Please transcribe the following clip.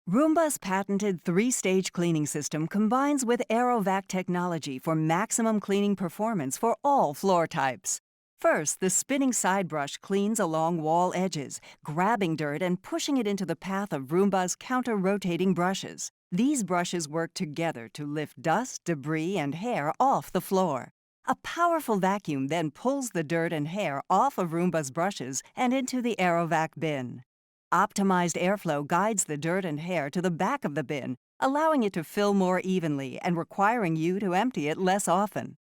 Roomba's patented three-stage cleaning system combines with AeroVac technology for maximum cleaning performance for all floor types. First, the spinning side brush cleans along wall edges, grabbing dirt and pushing it into the path of Roomba's counter-rotating brushes. These brushes work together to lift dust, debris, and hair off the floor. A powerful vacuum then pulls the dirt and hair off of Roomba's brushes and into the AeroVac bin. Optimized airflow guides the dirt and hair to the back of the bin, allowing it to fill more evenly and requiring you to empty it less often.